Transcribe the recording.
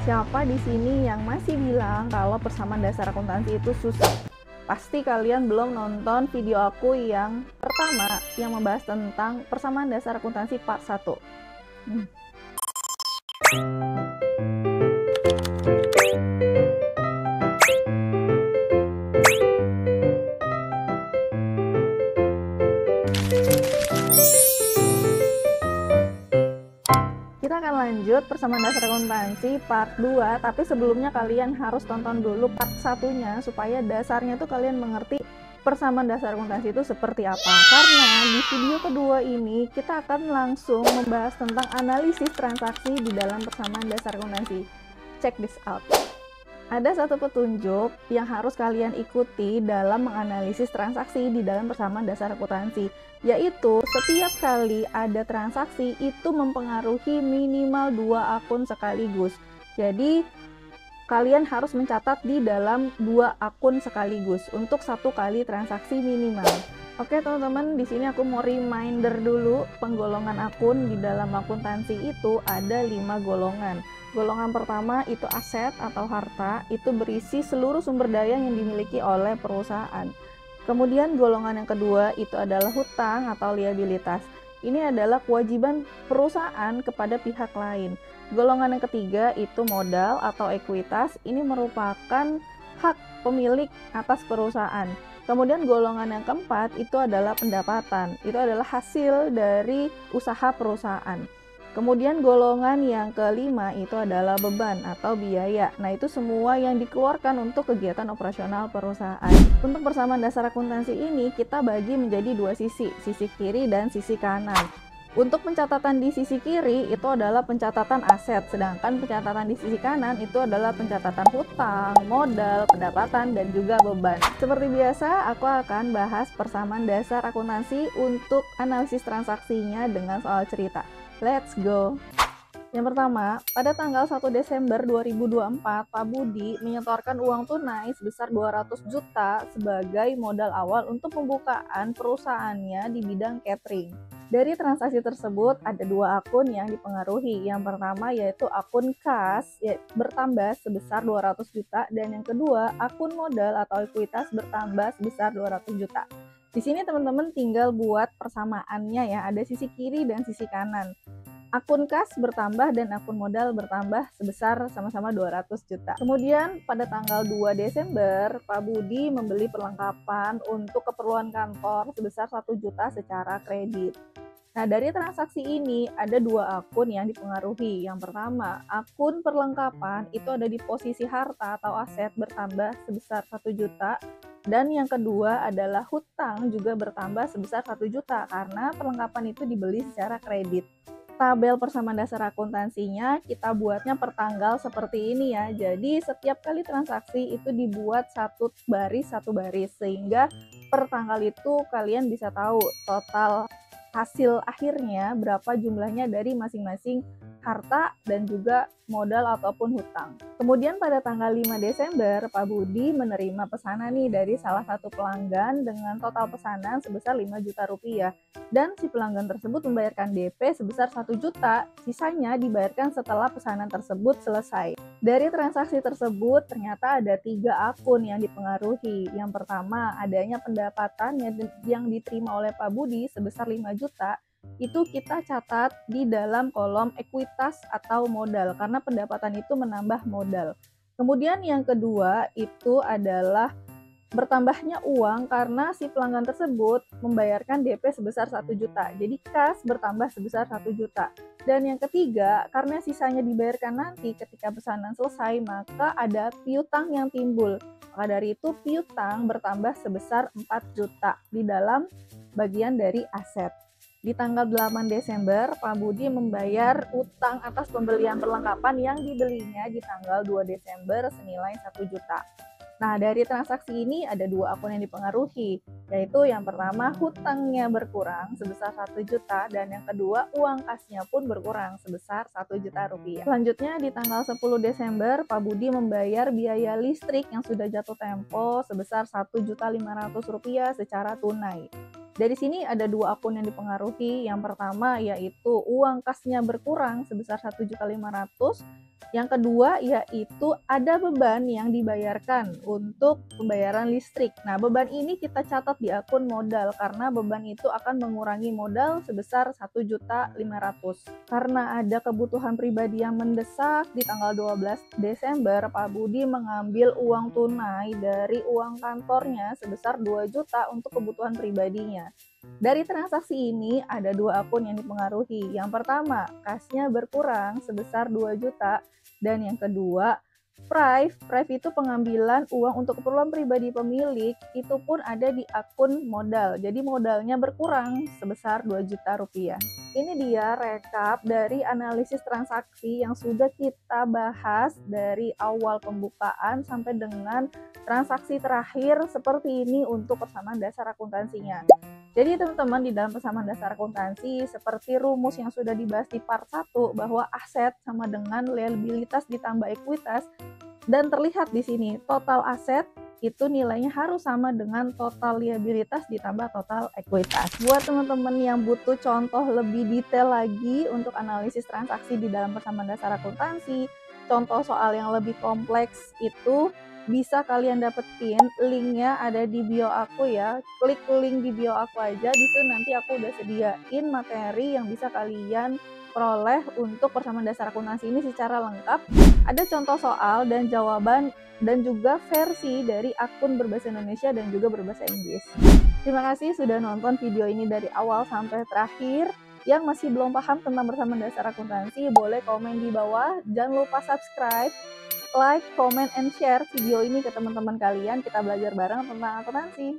Siapa di sini yang masih bilang kalau persamaan dasar akuntansi itu susah? Pasti kalian belum nonton video aku yang pertama yang membahas tentang persamaan dasar akuntansi part 1. Kita akan lanjut persamaan dasar akuntansi part 2, tapi sebelumnya kalian harus tonton dulu part 1-nya supaya dasarnya tuh kalian mengerti persamaan dasar akuntansi itu seperti apa. Karena di video kedua ini kita akan langsung membahas tentang analisis transaksi di dalam persamaan dasar akuntansi. Check this out. Ada satu petunjuk yang harus kalian ikuti dalam menganalisis transaksi di dalam persamaan dasar akuntansi, yaitu setiap kali ada transaksi itu mempengaruhi minimal 2 akun sekaligus. Jadi kalian harus mencatat di dalam 2 akun sekaligus untuk 1 kali transaksi minimal. Oke teman-teman, di sini aku mau reminder dulu penggolongan akun di dalam akuntansi itu ada 5 golongan. Golongan pertama itu aset atau harta, itu berisi seluruh sumber daya yang dimiliki oleh perusahaan. Kemudian golongan yang kedua itu adalah hutang atau liabilitas. Ini adalah kewajiban perusahaan kepada pihak lain. Golongan yang ketiga itu modal atau ekuitas, ini merupakan hak pemilik atas perusahaan. Kemudian golongan yang keempat itu adalah pendapatan, itu adalah hasil dari usaha perusahaan. Kemudian golongan yang kelima itu adalah beban atau biaya. Nah, itu semua yang dikeluarkan untuk kegiatan operasional perusahaan. Untuk persamaan dasar akuntansi ini kita bagi menjadi 2 sisi kiri dan sisi kanan. Untuk pencatatan di sisi kiri itu adalah pencatatan aset, sedangkan pencatatan di sisi kanan itu adalah pencatatan hutang, modal, pendapatan, dan juga beban. Seperti biasa, aku akan bahas persamaan dasar akuntansi untuk analisis transaksinya dengan soal cerita. Let's go! Yang pertama, pada tanggal 1 Desember 2024, Pak Budi menyetorkan uang tunai sebesar 200 juta sebagai modal awal untuk pembukaan perusahaannya di bidang catering. Dari transaksi tersebut, ada 2 akun yang dipengaruhi. Yang pertama yaitu akun kas bertambah sebesar 200 juta, dan yang kedua, akun modal atau ekuitas bertambah sebesar 200 juta. Di sini teman-teman tinggal buat persamaannya ya, ada sisi kiri dan sisi kanan. Akun kas bertambah dan akun modal bertambah sebesar sama-sama 200 juta. Kemudian pada tanggal 2 Desember, Pak Budi membeli perlengkapan untuk keperluan kantor sebesar 1 juta secara kredit. Nah, dari transaksi ini ada 2 akun yang dipengaruhi. Yang pertama, akun perlengkapan itu ada di posisi harta atau aset bertambah sebesar 1 juta. Dan yang kedua adalah hutang juga bertambah sebesar 1 juta karena perlengkapan itu dibeli secara kredit. Tabel persamaan dasar akuntansinya kita buatnya per tanggal seperti ini ya. Jadi setiap kali transaksi itu dibuat satu baris sehingga per tanggal itu kalian bisa tahu total hasil akhirnya berapa jumlahnya dari masing-masing harta dan juga modal ataupun hutang. Kemudian pada tanggal 5 Desember, Pak Budi menerima pesanan nih dari salah satu pelanggan dengan total pesanan sebesar 5 juta rupiah. Dan si pelanggan tersebut membayarkan DP sebesar 1 juta, sisanya dibayarkan setelah pesanan tersebut selesai. Dari transaksi tersebut ternyata ada 3 akun yang dipengaruhi. Yang pertama, adanya pendapatan yang diterima oleh Pak Budi sebesar 5 juta, itu kita catat di dalam kolom ekuitas atau modal karena pendapatan itu menambah modal. Kemudian yang kedua itu adalah bertambahnya uang karena si pelanggan tersebut membayarkan DP sebesar 1 juta. Jadi kas bertambah sebesar 1 juta. Dan yang ketiga, karena sisanya dibayarkan nanti ketika pesanan selesai, maka ada piutang yang timbul. Maka dari itu piutang bertambah sebesar 4 juta di dalam bagian dari aset. Di tanggal 8 Desember, Pak Budi membayar utang atas pembelian perlengkapan yang dibelinya di tanggal 2 Desember senilai 1 juta. Nah, dari transaksi ini ada 2 akun yang dipengaruhi, yaitu yang pertama hutangnya berkurang sebesar 1 juta dan yang kedua uang kasnya pun berkurang sebesar 1 juta rupiah. Selanjutnya di tanggal 10 Desember, Pak Budi membayar biaya listrik yang sudah jatuh tempo sebesar 1.500.000 rupiah secara tunai. Dari sini ada 2 akun yang dipengaruhi. Yang pertama yaitu uang kasnya berkurang sebesar 1.500.000 Yang kedua yaitu ada beban yang dibayarkan untuk pembayaran listrik. Nah, beban ini kita catat di akun modal karena beban itu akan mengurangi modal sebesar 1.500.000. Karena ada kebutuhan pribadi yang mendesak, di tanggal 12 Desember Pak Budi mengambil uang tunai dari uang kantornya sebesar 2 juta untuk kebutuhan pribadinya. Dari transaksi ini ada dua akun yang dipengaruhi. Yang pertama, kasnya berkurang sebesar 2 juta. Dan yang kedua, Prive itu pengambilan uang untuk keperluan pribadi pemilik itu pun ada di akun modal. Jadi modalnya berkurang sebesar 2 juta rupiah. Ini dia rekap dari analisis transaksi yang sudah kita bahas dari awal pembukaan sampai dengan transaksi terakhir seperti ini untuk persamaan dasar akuntansinya. Jadi teman-teman, di dalam persamaan dasar akuntansi seperti rumus yang sudah dibahas di part 1 bahwa aset sama dengan liabilitas ditambah ekuitas, dan terlihat di sini total aset itu nilainya harus sama dengan total liabilitas ditambah total ekuitas. Buat teman-teman yang butuh contoh lebih detail lagi untuk analisis transaksi di dalam persamaan dasar akuntansi, contoh soal yang lebih kompleks itu bisa kalian dapetin, linknya ada di bio aku ya. Klik link di bio aku aja, di situ nanti aku udah sediain materi yang bisa kalian peroleh untuk persamaan dasar akuntansi ini secara lengkap. Ada contoh soal dan jawaban dan juga versi dari akun berbahasa Indonesia dan juga berbahasa Inggris. Terima kasih sudah nonton video ini dari awal sampai terakhir. Yang masih belum paham tentang persamaan dasar akuntansi, boleh komen di bawah. Jangan lupa subscribe, like, comment, and share video ini ke teman-teman kalian. Kita belajar bareng tentang akuntansi.